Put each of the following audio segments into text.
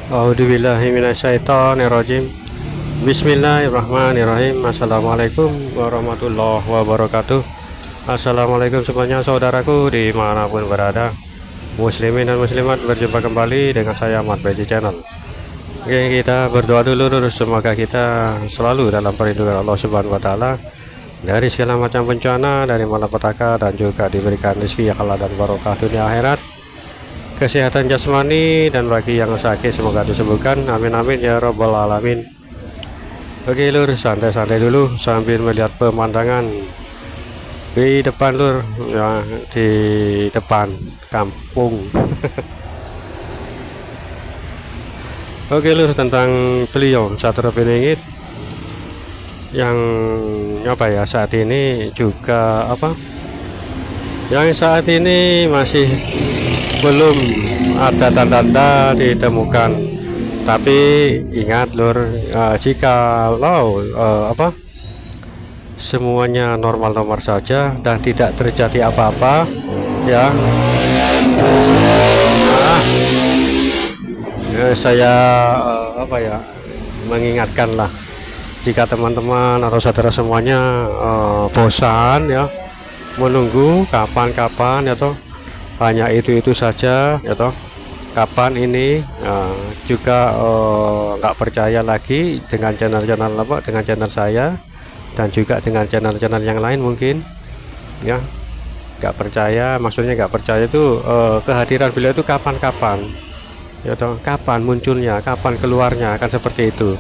A'udzubillahiminasyaitonirrajim. Bismillahirrahmanirrahim. Assalamualaikum warahmatullahi wabarakatuh. Assalamualaikum semuanya saudaraku dimanapun berada, muslimin dan muslimat. Berjumpa kembali dengan saya Ahmad Beji Channel. Oke, kita berdoa dulu, semoga kita selalu dalam perlindungan Allah Subhanahu wa Ta'ala dari segala macam bencana, dari malapetaka, dan juga diberikan rezeki yang halal dan barokah dunia akhirat, kesehatan jasmani, dan bagi yang sakit semoga disembuhkan, amin amin ya robbal alamin. Oke lur, santai-santai dulu sambil melihat pemandangan di depan lur, ya, di depan kampung. Oke lur, tentang beliau Satrio Piningit yang saat ini juga yang saat ini masih belum ada tanda-tanda ditemukan. Tapi ingat lur, jika semuanya normal-normal saja dan tidak terjadi apa-apa, ya, saya mengingatkanlah, jika teman-teman atau saudara semuanya bosan ya menunggu kapan-kapan atau hanya itu saja ya toh, kapan ini juga nggak percaya lagi dengan channel saya dan juga dengan channel yang lain mungkin ya, nggak percaya, maksudnya nggak percaya itu kehadiran beliau itu kapan-kapan ya toh, kapan munculnya, kapan keluarnya, akan seperti itu.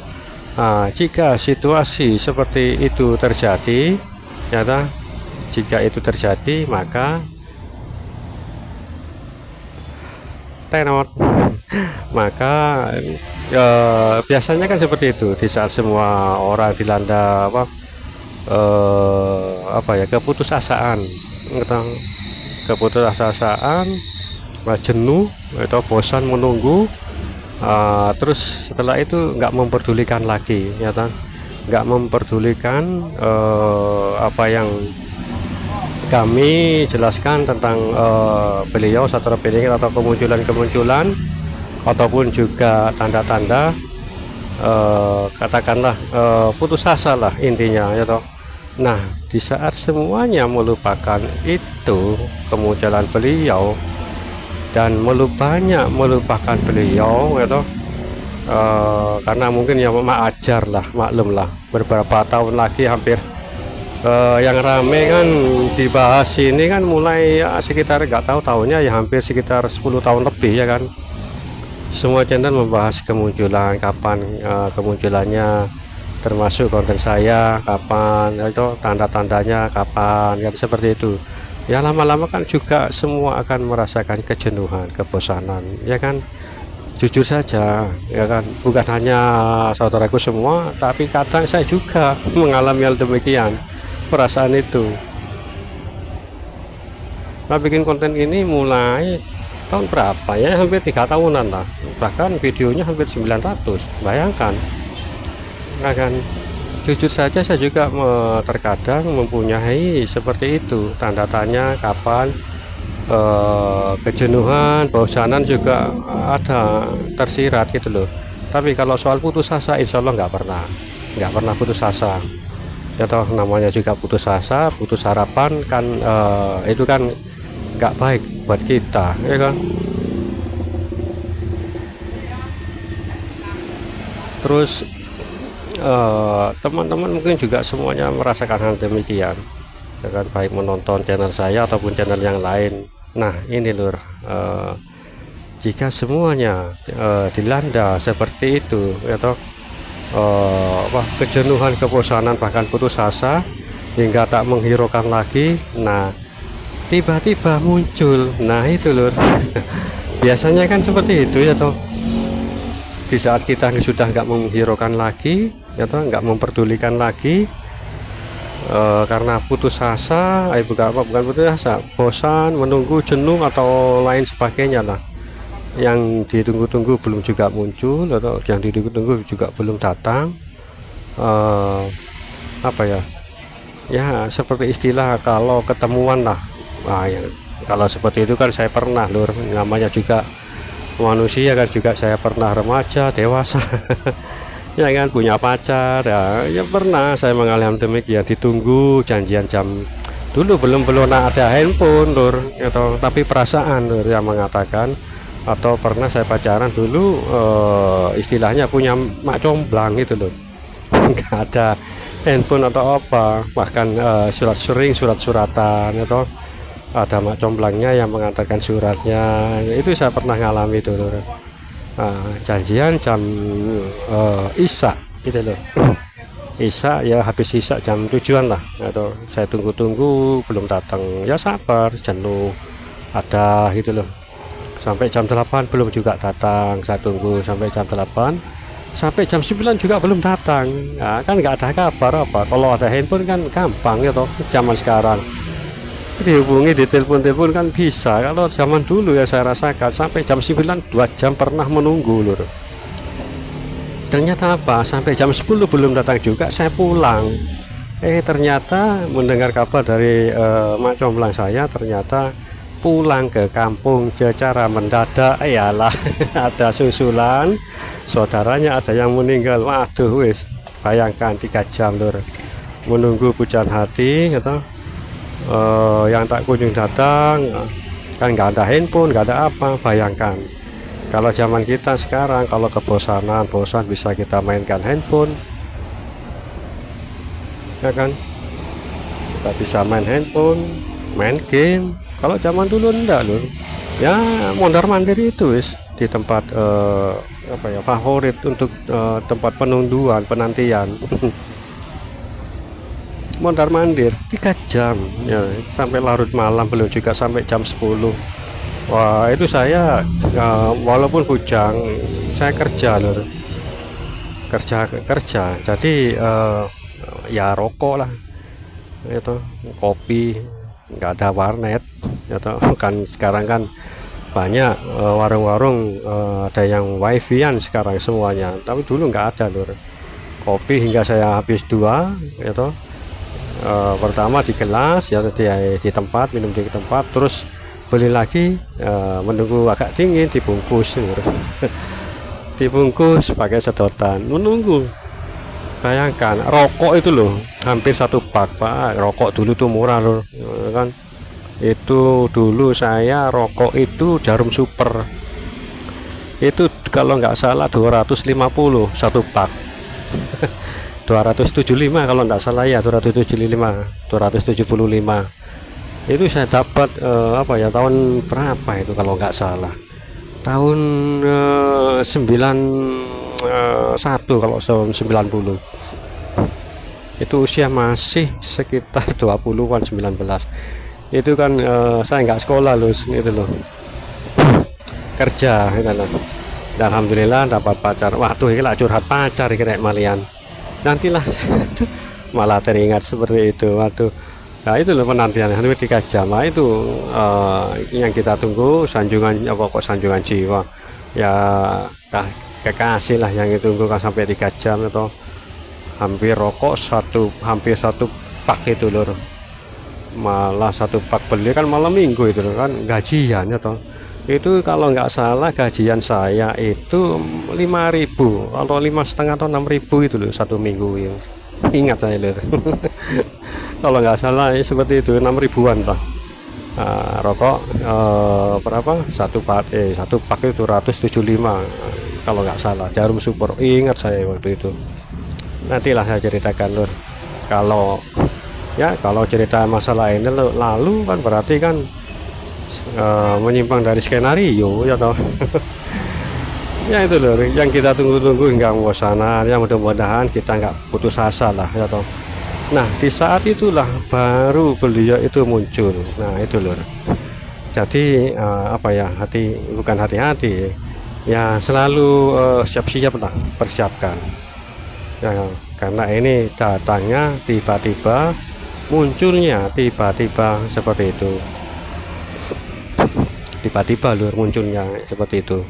Jika situasi seperti itu terjadi ya toh, jika itu terjadi maka biasanya kan seperti itu, di saat semua orang dilanda keputusasaan, jenuh atau bosan menunggu, terus setelah itu nggak memperdulikan lagi ya kan, nggak memperdulikan apa yang kami jelaskan tentang beliau Satrio Piningit, atau kemunculan ataupun juga tanda-tanda katakanlah putus asa lah intinya ya toh. Nah, di saat semuanya melupakan itu kemunculan beliau dan melupakan beliau ya toh, karena mungkin ya maklumlah beberapa tahun lagi hampir yang rame kan dibahas ini kan mulai sekitar nggak tahu tahunnya ya, hampir sekitar 10 tahun lebih ya kan. Semua channel membahas kemunculan, kapan kemunculannya, termasuk konten saya kapan itu, tanda-tandanya kapan, kan seperti itu ya. Lama-lama kan juga semua akan merasakan kejenuhan, kebosanan ya kan. Jujur saja ya kan, bukan hanya saudaraku semua, tapi kadang saya juga mengalami hal demikian, perasaan itu. Nah, bikin konten ini mulai tahun berapa ya, hampir 3 tahunan lah, bahkan videonya hampir 900, bayangkan. Nah kan, jujur saja saya juga terkadang mempunyai seperti itu, tanda tanya kapan, kejenuhan, bosanan juga ada tersirat gitu loh. Tapi kalau soal putus asa, insya Allah nggak pernah putus asa ya toh. Namanya juga putus asa, putus harapan kan, itu kan nggak baik buat kita ya kan. Terus teman-teman mungkin juga semuanya merasakan hal demikian ya kan, baik menonton channel saya ataupun channel yang lain. Nah ini lur, jika semuanya dilanda seperti itu ya toh, kejenuhan, kebosanan, bahkan putus asa hingga tak menghiraukan lagi, nah tiba-tiba muncul, nah itu lur. Biasanya kan seperti itu ya toh, di saat kita sudah nggak menghiraukan lagi ya toh, nggak memperdulikan lagi, karena putus asa, bukan putus asa, bosan, menunggu, jenuh atau lain sebagainya lah, yang ditunggu-tunggu belum juga muncul, atau yang ditunggu-tunggu juga belum datang. Ya seperti istilah kalau ketemuan lah. Nah, ya, kalau seperti itu kan saya pernah lur, namanya juga manusia kan juga saya pernah remaja, dewasa, ya kan, punya pacar, ya pernah saya mengalami demikian, ditunggu janjian jam. Dulu belum ada handphone lur, gitu. Tapi perasaan lur yang mengatakan, atau pernah saya pacaran dulu, istilahnya punya mak comblang gitu loh. Nggak ada handphone atau apa, bahkan surat-suratan atau ada mak comblangnya yang mengantarkan suratnya. Itu saya pernah ngalami itu lur. Janjian jam isya gitu loh. Isya ya, habis isya jam 7-an lah, atau saya tunggu-tunggu belum datang, ya sabar, jenuh ada gitu loh, sampai jam 8 belum juga datang, saya tunggu sampai jam 8, sampai jam 9 juga belum datang. Nah, kan nggak ada kabar apa. Kalau ada handphone kan gampang ya toh, zaman sekarang dihubungi, di telepon kan bisa. Kalau zaman dulu ya saya rasakan sampai jam 9 2 jam pernah menunggu lur. Ternyata apa, sampai jam 10 belum datang juga, saya pulang. Ternyata mendengar kabar dari mak comblang saya, ternyata pulang ke kampung secara mendadak, iyalah. Ada susulan saudaranya, ada yang meninggal. Waduh wis, bayangkan 3 jam lur menunggu pujaan hati gitu. Yang tak kunjung datang, kan nggak ada handphone, nggak ada apa. Bayangkan kalau zaman kita sekarang, kalau bosan bisa kita mainkan handphone, ya kan, kita bisa main handphone, main game. Kalau zaman dulu enggak loh, ya mondar mandir itu wis di tempat favorit untuk tempat penunduan, penantian. Mondar mandir 3 jam ya, sampai larut malam, belum juga sampai jam 10. Wah, itu saya walaupun bujang, saya kerja loh, kerja. Jadi ya rokok lah, itu kopi, nggak ada warnet, atau kan sekarang kan banyak warung-warung, ada yang wifi-an sekarang semuanya, tapi dulu nggak ada lur. Kopi hingga saya habis 2 itu, pertama di gelas ya, di tempat minum, di tempat, terus beli lagi, menunggu agak dingin, dibungkus lur. Dibungkus pakai sedotan, menunggu. Bayangkan rokok itu loh, hampir 1 pak pak. Rokok dulu tuh murah loh, kan. Itu dulu saya rokok itu Jarum Super, itu kalau nggak salah 250 1 pak. 275 kalau nggak salah ya, 275 itu saya dapat tahun berapa itu kalau nggak salah, tahun 91 kalau tahun 90. Itu usia masih sekitar 20-an, 19. Itu kan saya nggak sekolah loh, itu loh, kerja gitu loh. Alhamdulillah dapat pacar. Waduh, ini lah curhat pacar kira malian. Nantilah malah teringat seperti itu. Waduh. Nah itu loh penantian hampir 3 jam. Nah, itu yang kita tunggu, sanjungan sanjungan jiwa ya, kekasih lah yang ditunggu kan sampai 3 jam atau hampir rokok hampir 1 pak itu lor. Malah 1 pak beli kan malam minggu itu loh, kan gajian atau itu kalau nggak salah gajian saya itu 5.000 atau 5,5 atau 6.000 itu loh 1 minggu ya. Ingat saya lho. Kalau nggak salah ya, seperti itu 6.000-an lah. Rokok berapa 1 pak itu 275 kalau nggak salah, Jarum Super. Ingat saya waktu itu. Nantilah saya ceritakan lur. Kalau cerita masalah ini lalu kan berarti kan menyimpang dari skenario ya toh. Ya itu loh yang kita tunggu-tunggu hingga bosanan, yang mudah-mudahan kita nggak putus asa lah ya toh. Nah di saat itulah baru beliau itu muncul. Nah itu loh, jadi bukan hati-hati ya, selalu siap-siap lah, persiapkan ya, karena ini datangnya tiba-tiba, munculnya tiba-tiba seperti itu, tiba-tiba lur munculnya seperti itu.